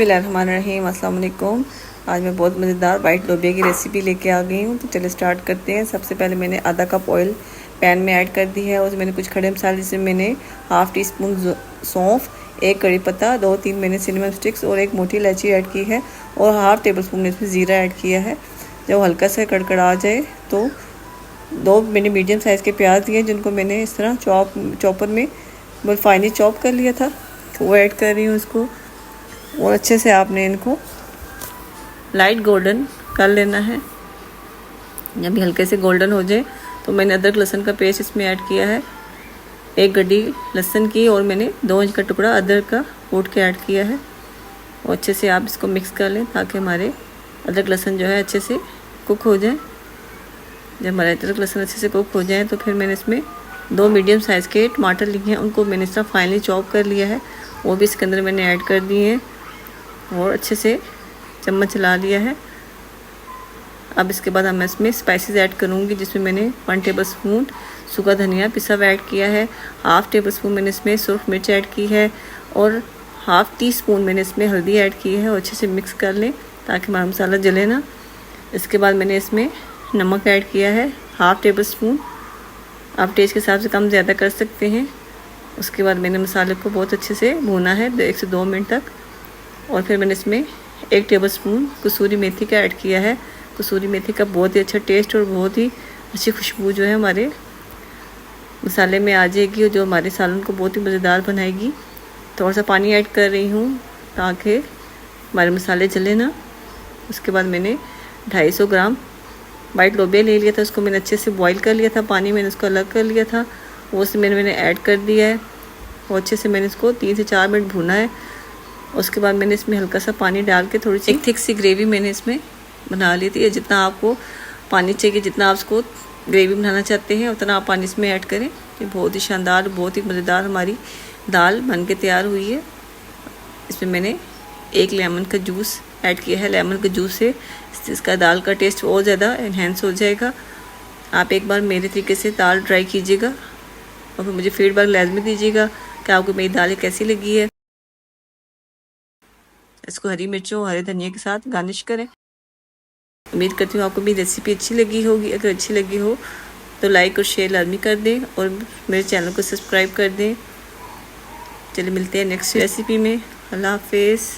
बिस्मिल्लाहिर्रहमानिर्रहीम। अस्सलाम वालेकुम। आज मैं बहुत मज़ेदार वाइट लोबिया की रेसिपी लेके आ गई हूँ। तो चलिए स्टार्ट करते हैं। सबसे पहले मैंने आधा कप ऑयल पैन में ऐड कर दी है। उसमें मैंने कुछ खड़े मसाले, जिसमें मैंने हाफ़ टी स्पून सौंफ, एक कड़ी पत्ता, 2-3 मैंने सिनेमन स्टिक्स और एक मोटी इलायची ऐड की है और हाफ़ टेबल स्पून इसमें ज़ीरा ऐड किया है। जब हल्का सा कड़कड़ा जाए तो 2 मैंने मीडियम साइज़ के प्याज दिए, जिनको मैंने इस तरह चॉपर में बहुत फाइनली चॉप कर लिया था। तो वो ऐड कर रही हूँ इसको, और अच्छे से आपने इनको लाइट गोल्डन कर लेना है। जब ये हल्के से गोल्डन हो जाए तो मैंने अदरक लहसुन का पेस्ट इसमें ऐड किया है, एक गड्डी लहसुन की, और मैंने 2 इंच का टुकड़ा अदरक का कूट के ऐड किया है। और अच्छे से आप इसको मिक्स कर लें ताकि हमारे अदरक लहसुन जो है अच्छे से कुक हो जाए। जब हमारे अदरक लहसुन अच्छे से कुक हो जाए तो फिर मैंने इसमें 2 मीडियम साइज़ के टमाटर लिए हैं, उनको मैंने इस तरह फाइनली चॉप कर लिया है, वो भी इसके अंदर मैंने ऐड कर दिए हैं और अच्छे से चम्मच चला लिया है। अब इसके बाद मैं इसमें स्पाइसेस ऐड करूँगी, जिसमें मैंने 1 टेबल स्पून सूखा धनिया पिसा हुआ ऐड किया है, हाफ़ टेबल स्पून मैंने इसमें सुरख मिर्च ऐड की है और हाफ़ टी स्पून मैंने इसमें हल्दी ऐड की है। और अच्छे से मिक्स कर लें ताकि हमारा मसाला जले ना। इसके बाद मैंने इसमें नमक ऐड किया है, हाफ़ टेबल स्पून, आप टेस्ट के हिसाब से कम ज़्यादा कर सकते हैं। उसके बाद मैंने मसाले को बहुत अच्छे से भूना है 1 से 2 मिनट तक। और फिर मैंने इसमें 1 टेबल स्पून कसूरी मेथी का ऐड किया है। कसूरी मेथी का बहुत ही अच्छा टेस्ट और बहुत ही अच्छी खुशबू जो है हमारे मसाले में आ जाएगी, और जो हमारे सालन को बहुत ही मज़ेदार बनाएगी। थोड़ा सा पानी ऐड कर रही हूँ ताकि हमारे मसाले जले ना। उसके बाद मैंने 250 ग्राम वाइट लोबिया ले लिया था, उसको मैंने अच्छे से बॉईल कर लिया था, पानी मैंने उसको अलग कर लिया था, वो उसमें मैंने ऐड कर दिया है और अच्छे से मैंने इसको 3 से 4 मिनट भूना है। उसके बाद मैंने इसमें हल्का सा पानी डाल के थोड़ी सी एक थिक सी ग्रेवी मैंने इसमें बना ली थी। जितना आपको पानी चाहिए, जितना आप उसको ग्रेवी बनाना चाहते हैं, उतना आप पानी इसमें ऐड करें। ये बहुत ही शानदार, बहुत ही मज़ेदार हमारी दाल बन के तैयार हुई है। इसमें मैंने 1 लेमन का जूस ऐड किया है। लेमन के जूस से इसका दाल का टेस्ट और ज़्यादा इन्हेंस हो जाएगा। आप एक बार मेरे तरीके से दाल ट्राई कीजिएगा और फिर मुझे फीडबैक लाजमी दीजिएगा कि आपको मेरी दाल कैसी लगी है। इसको हरी मिर्चों, हरे धनिया के साथ गार्निश करें। उम्मीद करती हूँ आपको मेरी रेसिपी अच्छी लगी होगी। अगर अच्छी लगी हो तो लाइक और शेयर लाजमी कर दें और मेरे चैनल को सब्सक्राइब कर दें। चलिए मिलते हैं नेक्स्ट रेसिपी में। अल्लाह हाफिज़।